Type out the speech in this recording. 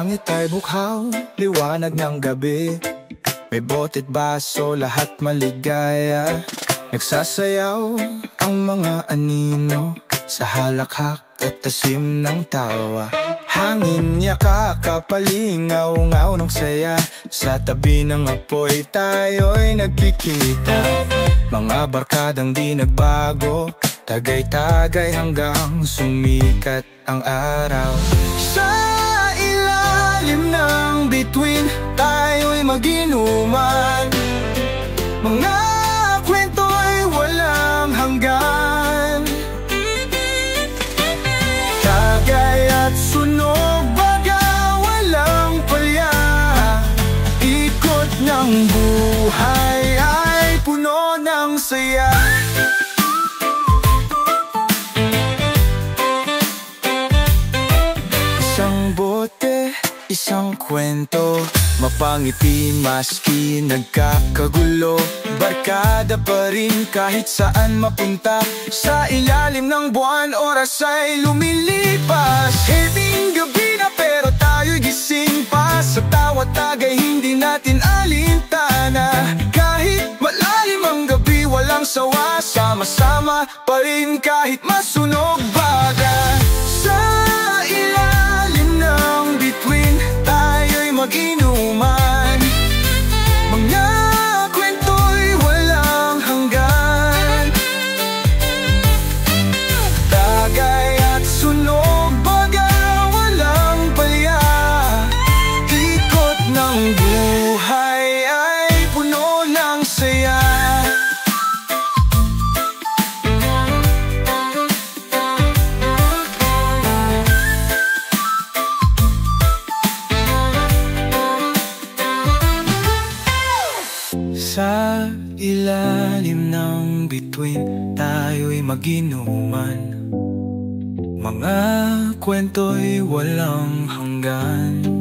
langit ay bukhaw, liwanag ng gabi. May bote't baso, lahat maligaya. Nagsasayaw ang mga anino sa halakhak at tasim ng tawa. Hangin niya kakapalingaw-ngaw ng saya. Sa tabi ng apoy tayo'y nagkikita. Mga barkadang di nagbago, tagay-tagay hanggang sumikat ang araw. Sa ilalim ng bituin, tayo'y mag-inuman. Mga kwento'y walang hanggan. Tagay at sunog, baga walang palya. Ikot ng buhay ay puno ng saya. Isang bote, isang kwento, mapangiti maski nagkakagulo. Barkada pa rin kahit saan mapunta. Sa ilalim ng buwan, oras ay lumilipas. Hebing gabi na pero tayo'y gising pa. Sa tawat tagay hindi natin alintana. Kahit malalim ang gabi, walang sawa. Sama-sama pa rin kahit masunog baga. Sa ilalim ng bituin, tayo'y mag-inuman. Mga kwento'y walang hanggan. Tagay at sunog, baga walang palya. Ikot ng buhay ay puno ng saya. Sa ilalim ng bituin, tayo'y mag-inuman. Mga kwento'y walang hanggan.